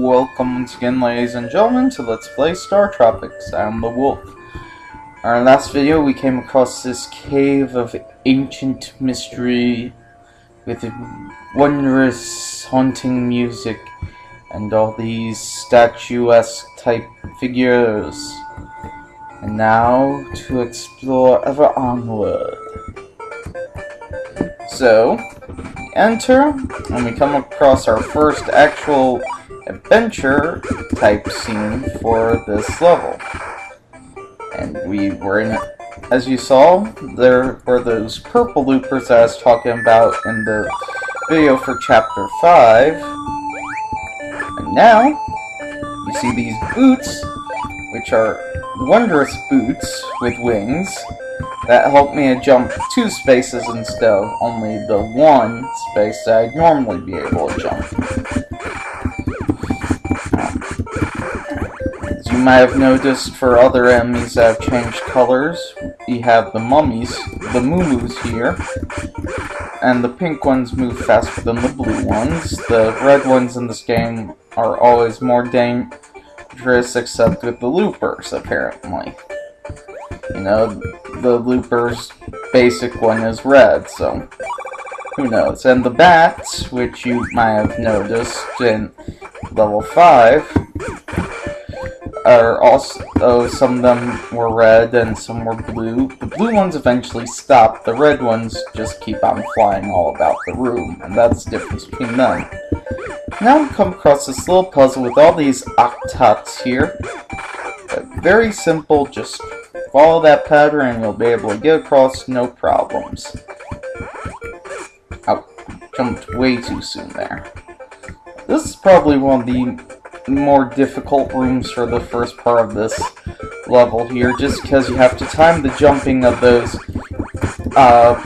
Welcome once again, ladies and gentlemen, to Let's Play StarTropics. I'm the Wulv. In our last video, we came across this cave of ancient mystery with wondrous, haunting music and all these statuesque type figures. And now, to explore ever onward. So, we enter, and we come across our first actual adventure type scene for this level. And we were in, as you saw, there were those purple loopers that I was talking about in the video for Chapter 5. And now, you see these boots, which are wondrous boots with wings that help me to jump 2 spaces instead of only the 1 space that I'd normally be able to jump. As you might have noticed, for other enemies that have changed colors, we have the mummies, the moo-moos here, and the pink ones move faster than the blue ones. The red ones in this game are always more dangerous, except with the loopers, apparently. You know, the looper's basic one is red, so who knows. And the bats, which you might have noticed in level 5, are also, some of them were red and some were blue. The blue ones eventually stop, the red ones just keep on flying all about the room, and that's the difference between them. Now we come across this little puzzle with all these octots here. Very simple, just follow that pattern and you'll be able to get across no problems. Oh, jumped way too soon there. This is probably one of the more difficult rooms for the first part of this level here, just because you have to time the jumping of those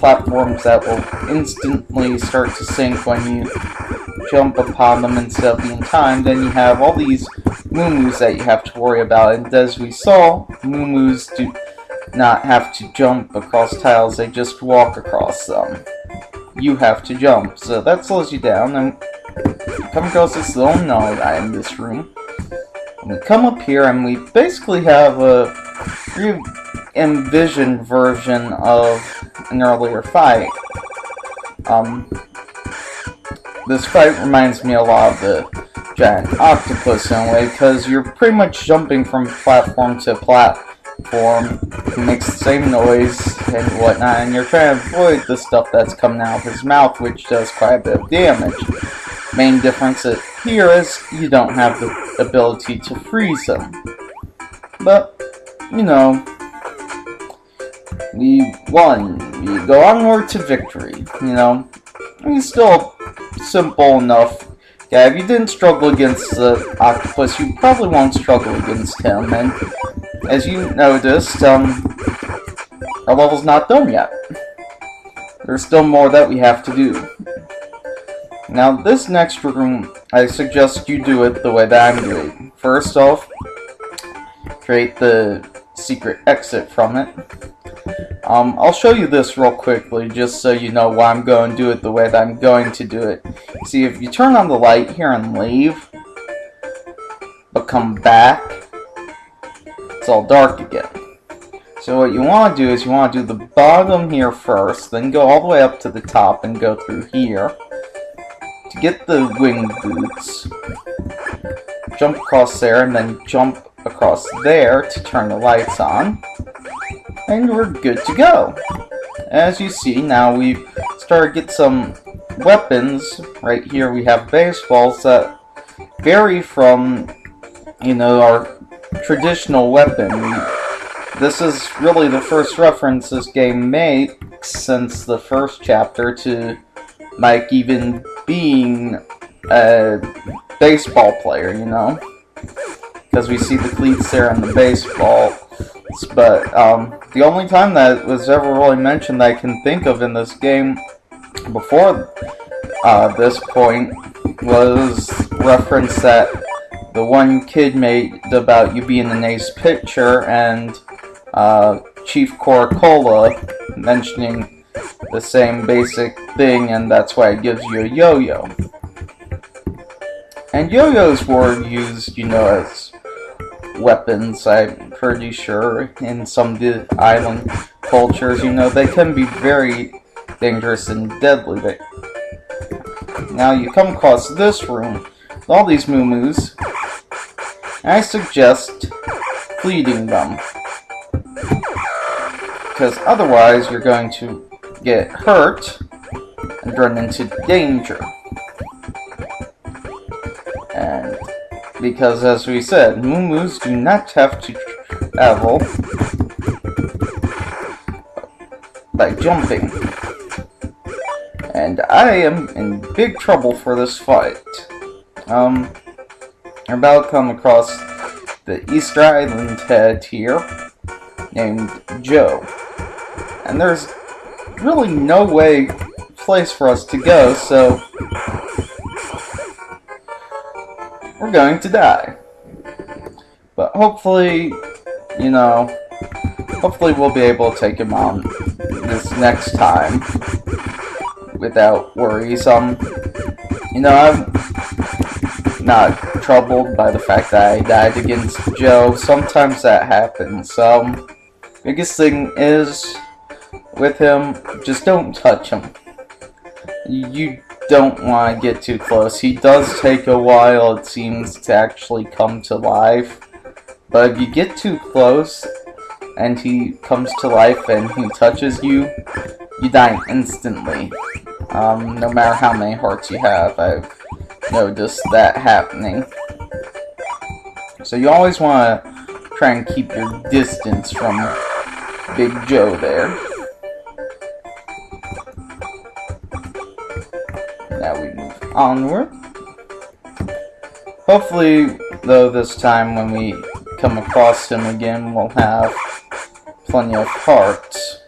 platforms that will instantly start to sink when you jump upon them instead of being timed. Then you have all these moo-moos that you have to worry about, and as we saw, moo-moos do not have to jump across tiles, they just walk across them. You have to jump, so that slows you down, and we come across this little node in this room. And we come up here, and we basically have a re-envisioned version of an earlier fight. This fight reminds me a lot of the giant octopus in a way, because you're pretty much jumping from platform to platform. It makes the same noise and whatnot, and you're trying to avoid the stuff that's coming out of his mouth, which does quite a bit of damage. Main difference here is you don't have the ability to freeze him. But, you know, we won. We go onward to victory, you know. He's still simple enough. Yeah, if you didn't struggle against the octopus, you probably won't struggle against him. And as you noticed, our level's not done yet. There's still more that we have to do. Now, this next room, I suggest you do it the way that I'm doing. First off, create the secret exit from it. I'll show you this real quickly, just so you know why I'm going to do it the way that I'm going to do it. See, if you turn on the light here and leave, but come back, it's all dark again. So what you want to do is you want to do the bottom here first, then go all the way up to the top and go through here. To get the wing boots, jump across there and then jump across there to turn the lights on. And we're good to go. As you see, now we've started to get some weapons. Right here we have baseballs that vary from, you know, our traditional weapon. This is really the first reference this game makes since the first chapter to Mike even being a baseball player, you know? Because we see the cleats there and the baseball. But the only time that was ever really mentioned that I can think of in this game before this point was reference that the one kid made about you being an ace pitcher, and Chief Coca-Cola mentioning the same basic thing, and that's why it gives you a yo-yo. And yo-yos were used, you know, as weapons, I'm pretty sure, in some island cultures. You know, they can be very dangerous and deadly. Now you come across this room with all these moo-moos, and I suggest fleeting them, because otherwise you're going to get hurt and run into danger. And because, as we said, moo-moos do not have to travel by jumping. And I am in big trouble for this fight. I'm about to come across the Easter Island head here, named Joe. And there's really no place for us to go, so we're going to die. But hopefully, you know, hopefully we'll be able to take him on this next time without worries. You know, I'm not troubled by the fact that I died against Joe. Sometimes that happens. Biggest thing is, with him, just don't touch him. You don't want to get too close. He does take a while, it seems, to actually come to life. But if you get too close, and he comes to life and he touches you, you die instantly. No matter how many hearts you have, I've noticed that happening. So you always want to try and keep your distance from Big Joe there. Now we move onward. Hopefully, though, this time when we come across him again, we'll have plenty of hearts.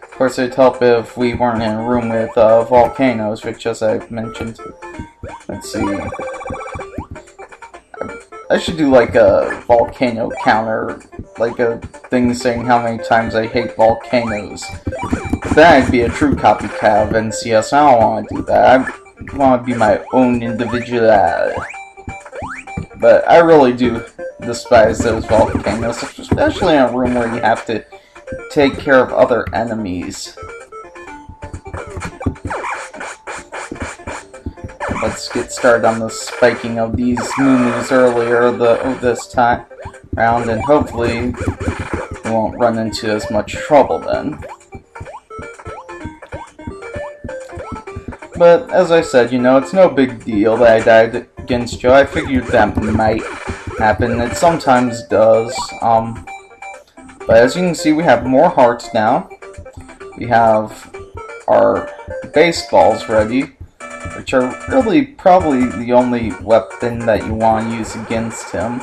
Of course, it'd help if we weren't in a room with volcanoes, which, as I've mentioned, let's see. I should do like a volcano counter, like a thing saying how many times I hate volcanoes. That'd be a true copycat of NCS. I don't want to do that. I want to be my own individuality. But I really do despise those volcanoes, especially in a room where you have to take care of other enemies. Let's get started on the spiking of these moo-moos earlier this time round, and hopefully we won't run into as much trouble then. But as I said, you know, it's no big deal that I died against Joe. I figured that might happen. It sometimes does. But as you can see, we have more hearts now. We have our baseballs ready, which are really probably the only weapon that you want to use against him.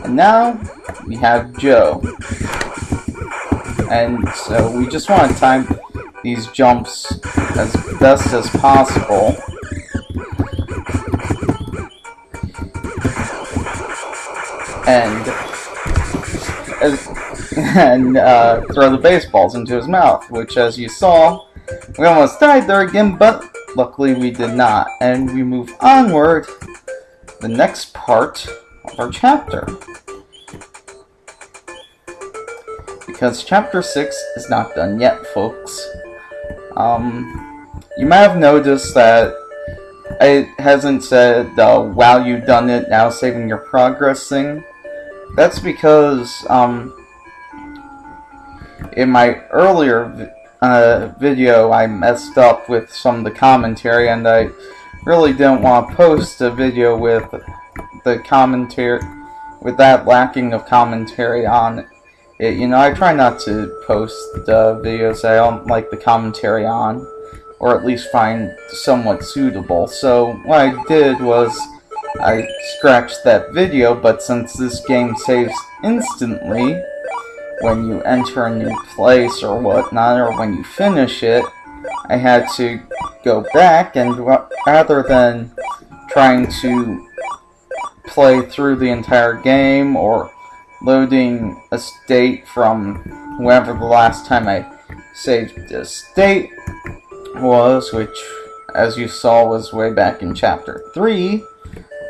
And now we have Joe. And so we just want to time these jumps as best as possible. And throw the baseballs into his mouth, which, as you saw, we almost died there again, but luckily we did not. And we move onward to the next part of our chapter, because chapter 6 is not done yet, folks. You might have noticed that it hasn't said, wow, you've done it, now saving your progress thing. That's because, in my earlier video, I messed up with some of the commentary, and I really didn't want to post a video with the commentary, with that lacking of commentary on it. You know, I try not to post videos I don't like the commentary on, or at least find somewhat suitable. So what I did was I scratched that video, but since this game saves instantly when you enter a new place or whatnot, or when you finish it, I had to go back, and rather than trying to play through the entire game or loading a state from whoever the last time I saved the state was, which, as you saw, was way back in Chapter 3,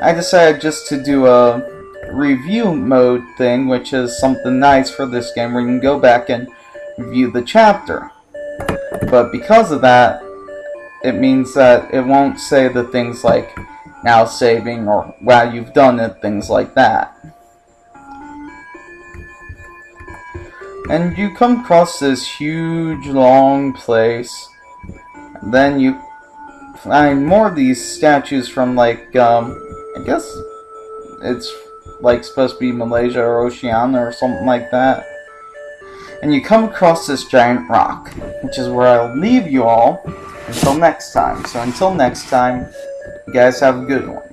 I decided just to do a review mode thing, which is something nice for this game where you can go back and review the chapter. But because of that, it means that it won't say the things like now saving or wow, you've done it, things like that. And you come across this huge long place, and then you find more of these statues from like I guess it's like supposed to be Malaysia or Oceania or something like that. And you come across this giant rock, which is where I'll leave you all until next time. So until next time, you guys have a good one.